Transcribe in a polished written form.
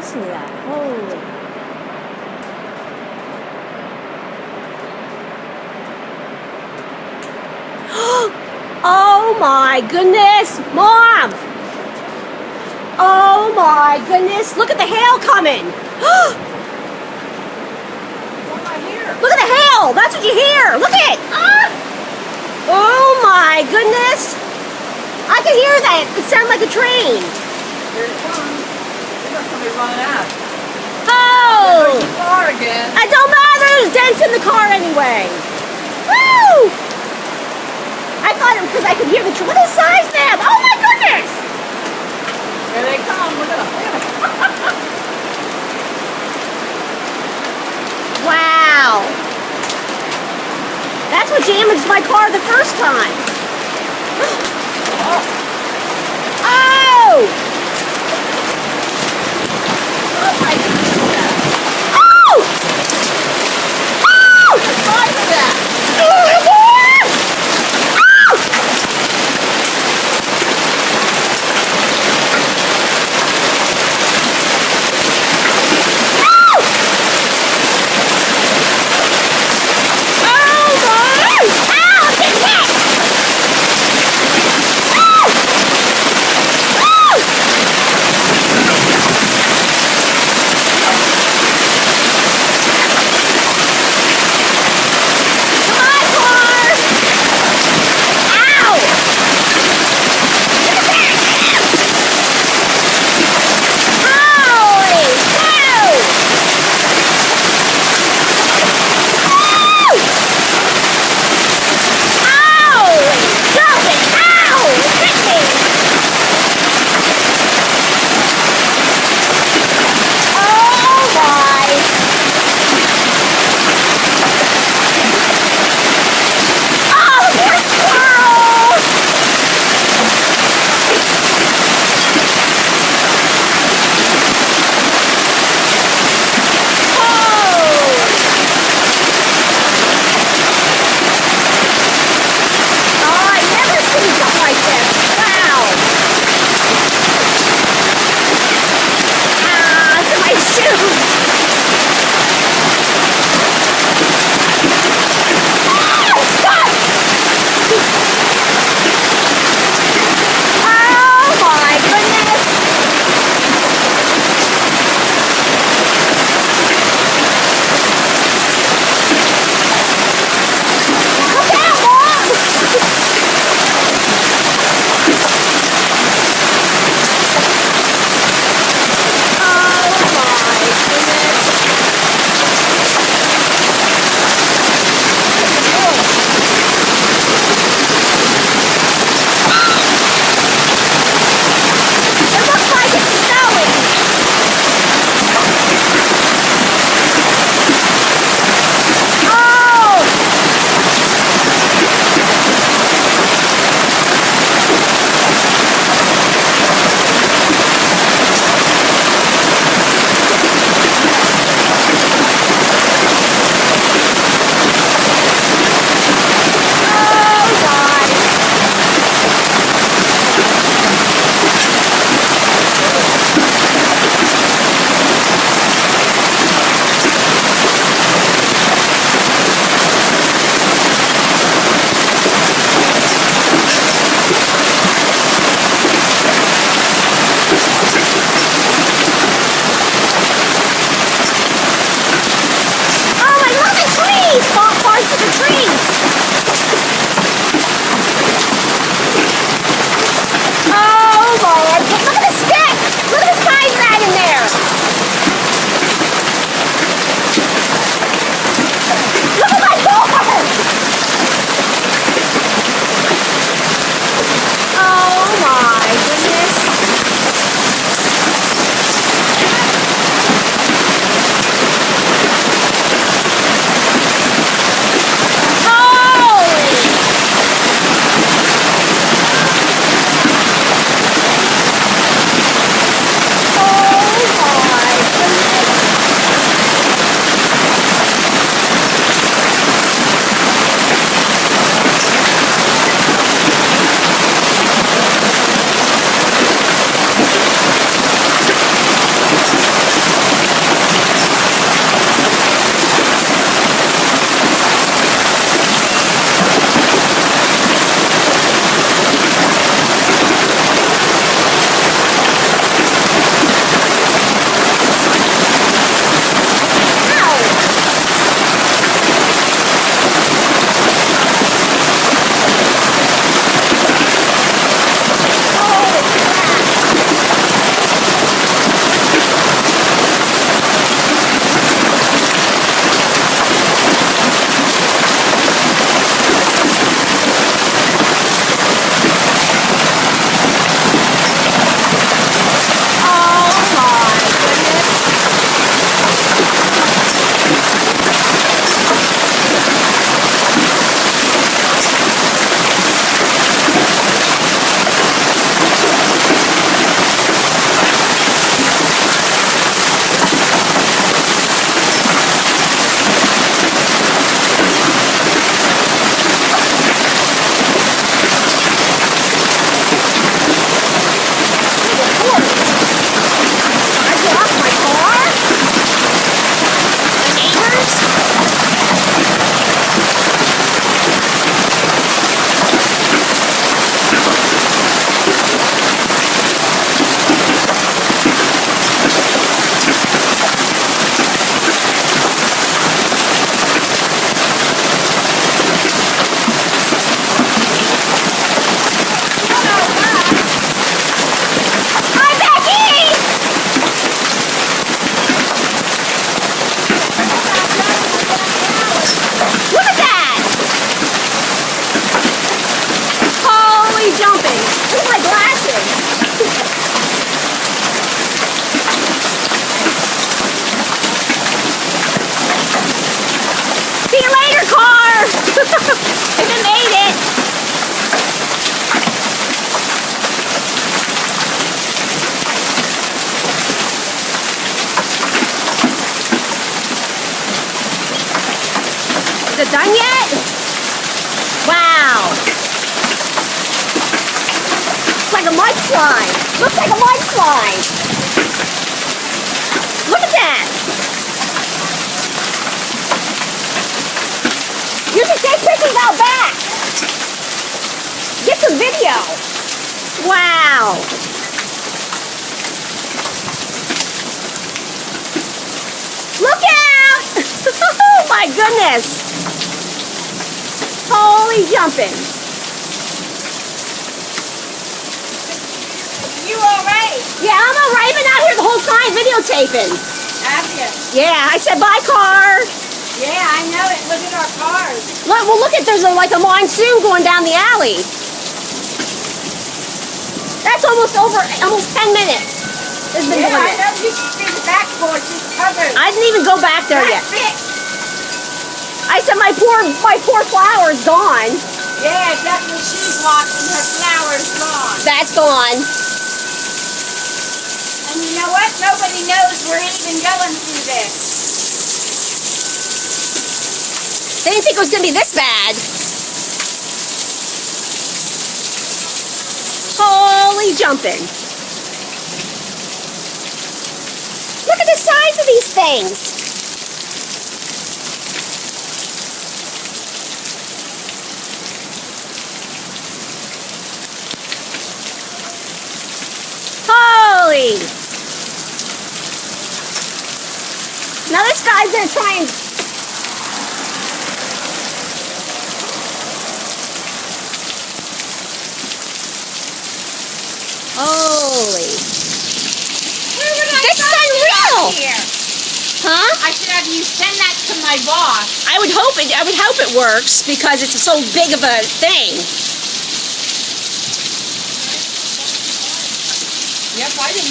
Listen to that. Holy. Oh my goodness, Mom! Oh my goodness, look at the hail coming! What am I here? Look at the hail! That's what you hear! Look at it! Oh my goodness! I can hear that! It sounds like a train! Here it comes. There's somebody running out. Oh! There's the car again. It don't matter! There's dents in the car anyway! Woo! I thought it was because I could hear the train. Look at the size of them! Oh my goodness! Here they come. Look at them. Look at them. Wow! That's what damaged my car the first time. Oh. Oh! Oh my goodness. Oh! Oh! The size of that. Oh! Come on, car! landslide. Looks like a landslide. Look at that. You should take pictures out back. Get some video. Wow. Look out! Oh my goodness. Holy jumping. You alright? Yeah, I'm alright. I've been out here the whole time videotaping. Have you? Yeah, I said bye, car. Yeah, I know it. Look at our cars. Look, well, look at there's like a monsoon going down the alley. That's almost 10 minutes. It's been Yeah, doing I it. know. You should see the back porch. It's covered. I didn't even go back there yet. That's it. I said my poor flower is gone. Yeah, definitely she's lost and her flower's gone. That's gone. And you know what? Nobody knows we're even going through this. They didn't think it was going to be this bad. Holy jumping. Look at the size of these things. Holy. Now this guy's going to try and... Holy. Where would I This is find unreal. that here? Huh? I should have you send that to my boss. I would hope it works because it's so big of a thing. Yep, I didn't.